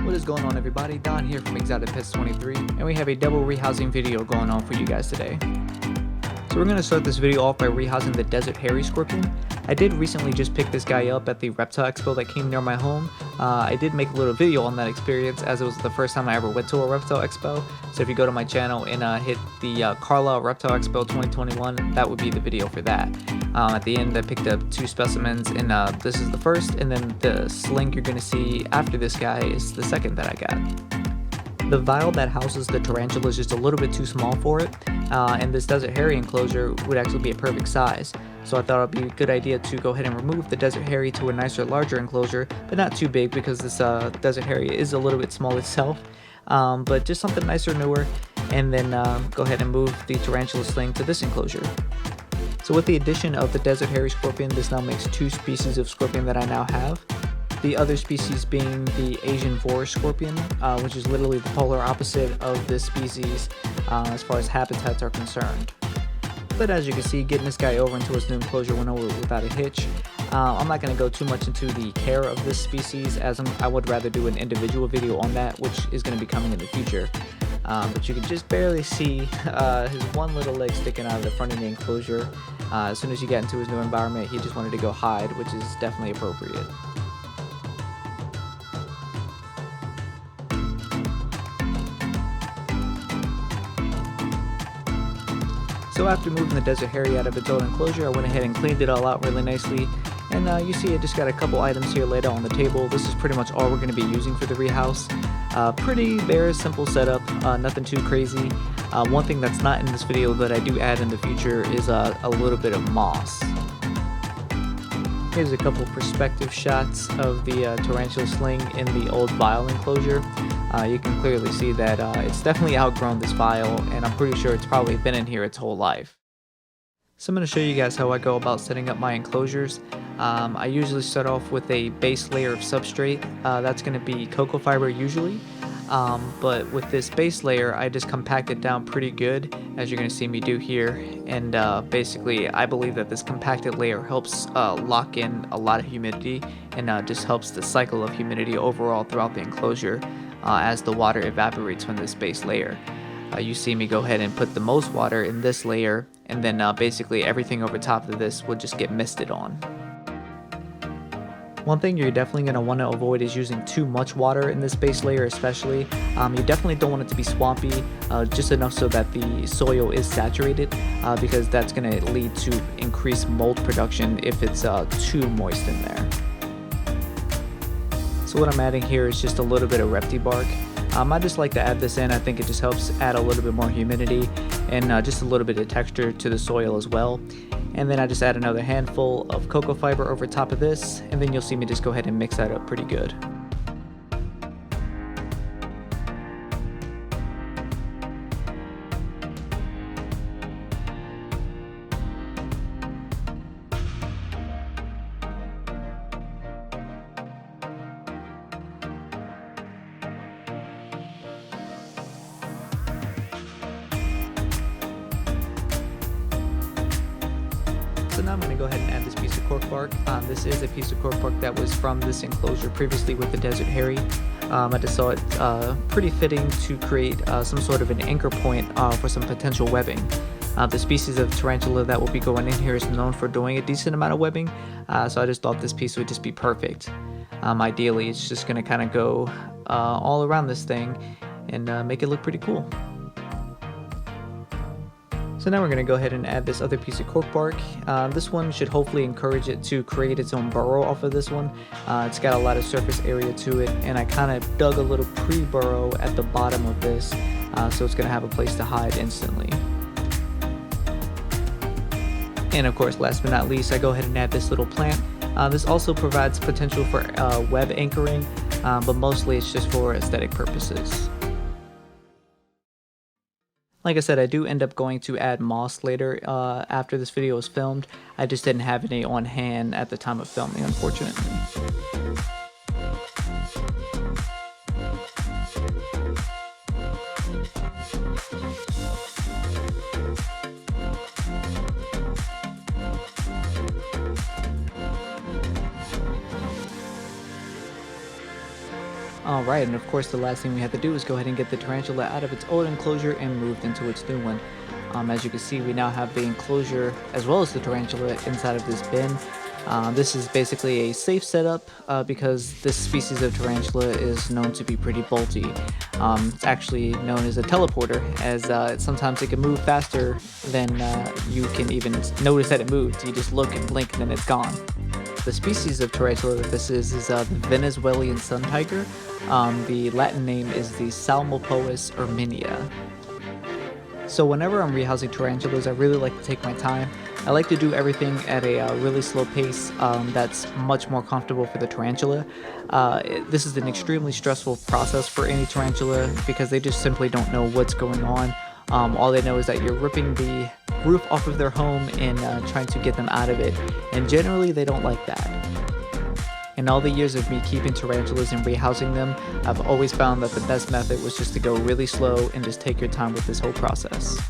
What is going on, everybody? Don here from Exotic Pets 23, and we have a double rehousing video going on for you guys today. So we're going to start this video off by rehousing the desert hairy scorpion. I did recently just pick this guy up at the reptile expo that came near my home. I did make a little video on that experience, as it was the first time I ever went to a reptile expo. So if you go to my channel and hit the Carlisle Reptile Expo 2021, that would be the video for that. At the end I picked up 2 specimens, and this is the first, and then the sling you're going to see after this guy is the second that I got. The vial that houses the tarantula is just a little bit too small for it, and this desert hairy enclosure would actually be a perfect size. So I thought it would be a good idea to go ahead and remove the desert hairy to a nicer, larger enclosure, but not too big because this desert hairy is a little bit small itself, but just something nicer, newer, and then go ahead and move the tarantula sling to this enclosure. So with the addition of the desert hairy scorpion, this now makes 2 species of scorpion that I now have. The other species being the Asian forest scorpion, which is literally the polar opposite of this species as far as habitats are concerned. But as you can see, getting this guy over into his new enclosure went over without a hitch. I'm not going to go too much into the care of this species, as I would rather do an individual video on that, which is going to be coming in the future. But you can just barely see his one little leg sticking out of the front of the enclosure. As soon as he got into his new environment, he just wanted to go hide, which is definitely appropriate. So after moving the desert hairy out of its old enclosure, I went ahead and cleaned it all out really nicely. And you see I just got a couple items here laid out on the table. This is pretty much all we're going to be using for the rehouse. Pretty bare, simple setup, nothing too crazy. One thing that's not in this video that I do add in the future is a little bit of moss. Here's a couple perspective shots of the tarantula sling in the old vial enclosure. You can clearly see that it's definitely outgrown this vial, and I'm pretty sure it's probably been in here its whole life. So I'm going to show you guys how I go about setting up my enclosures. I usually start off with a base layer of substrate. That's going to be cocoa fiber usually. But with this base layer, I just compact it down pretty good, as you're going to see me do here. And basically, I believe that this compacted layer helps lock in a lot of humidity, and just helps the cycle of humidity overall throughout the enclosure as the water evaporates from this base layer. You see me go ahead and put the most water in this layer, and then basically everything over top of this will just get misted on. One thing you're definitely going to want to avoid is using too much water in this base layer especially. You definitely don't want it to be swampy, just enough so that the soil is saturated, because that's going to lead to increased mold production if it's too moist in there. So what I'm adding here is just a little bit of repti bark. I just like to add this in. I think it just helps add a little bit more humidity and just a little bit of texture to the soil as well. And then I just add another handful of cocoa fiber over top of this, and then you'll see me just go ahead and mix that up pretty good. So now I'm going to go ahead and add this piece of cork bark. This is a piece of cork bark that was from this enclosure previously with the desert hairy. I just saw it pretty fitting to create some sort of an anchor point for some potential webbing. The species of tarantula that will be going in here is known for doing a decent amount of webbing, so I just thought this piece would just be perfect. Ideally, it's just going to kind of go all around this thing and make it look pretty cool. So now we're going to go ahead and add this other piece of cork bark. This one should hopefully encourage it to create its own burrow off of this one. It's got a lot of surface area to it, and I kind of dug a little pre-burrow at the bottom of this, so it's going to have a place to hide instantly. And of course, last but not least, I go ahead and add this little plant. This also provides potential for web anchoring, but mostly it's just for aesthetic purposes. Like I said, I do end up going to add moss later after this video is filmed. I just didn't have any on hand at the time of filming, unfortunately. Alright, and of course the last thing we have to do is go ahead and get the tarantula out of its old enclosure and moved into its new one. As you can see, we now have the enclosure as well as the tarantula inside of this bin. This is basically a safe setup because this species of tarantula is known to be pretty bolty. It's actually known as a teleporter, as sometimes it can move faster than you can even notice that it moved. You just look and blink and then it's gone. The species of tarantula that this is the Venezuelan sun tiger. The Latin name is the Psalmopoeus irminia. So whenever I'm rehousing tarantulas, I really like to take my time. I like to do everything at a really slow pace that's much more comfortable for the tarantula. This is an extremely stressful process for any tarantula because they just simply don't know what's going on. All they know is that you're ripping the roof off of their home and trying to get them out of it, and generally they don't like that. In all the years of me keeping tarantulas and rehousing them, I've always found that the best method was just to go really slow and just take your time with this whole process.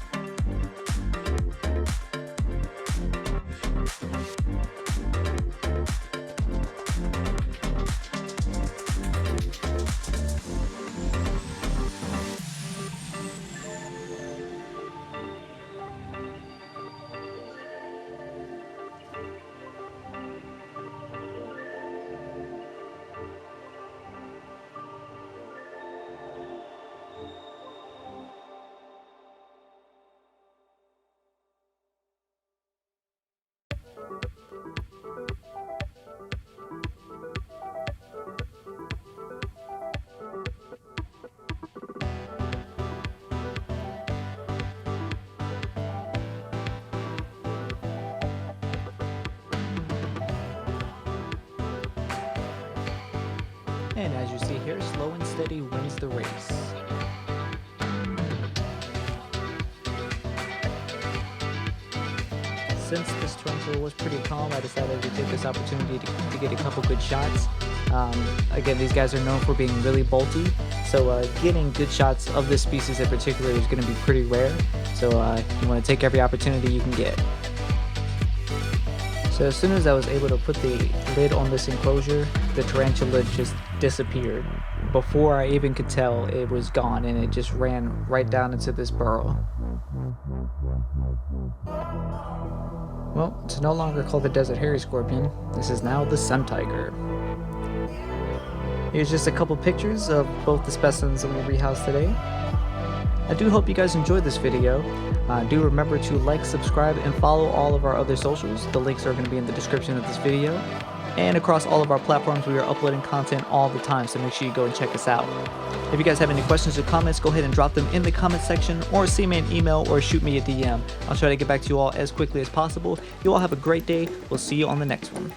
And as you see here, slow and steady wins the race. Since this tarantula was pretty calm, I decided to take this opportunity to get a couple good shots. Again, these guys are known for being really bolty, so getting good shots of this species in particular is going to be pretty rare. So you want to take every opportunity you can get. So as soon as I was able to put the lid on this enclosure, the tarantula just disappeared. Before I even could tell, it was gone and it just ran right down into this burrow. Well, it's no longer called the desert hairy scorpion. This is now the sun tiger. Here's just a couple pictures of both the specimens that we rehoused today. I do hope you guys enjoyed this video. Do remember to like, subscribe, and follow all of our other socials. The links are going to be in the description of this video. And across all of our platforms, we are uploading content all the time, so make sure you go and check us out. If you guys have any questions or comments, go ahead and drop them in the comment section, or send me an email or shoot me a DM. I'll try to get back to you all as quickly as possible. You all have a great day. We'll see you on the next one.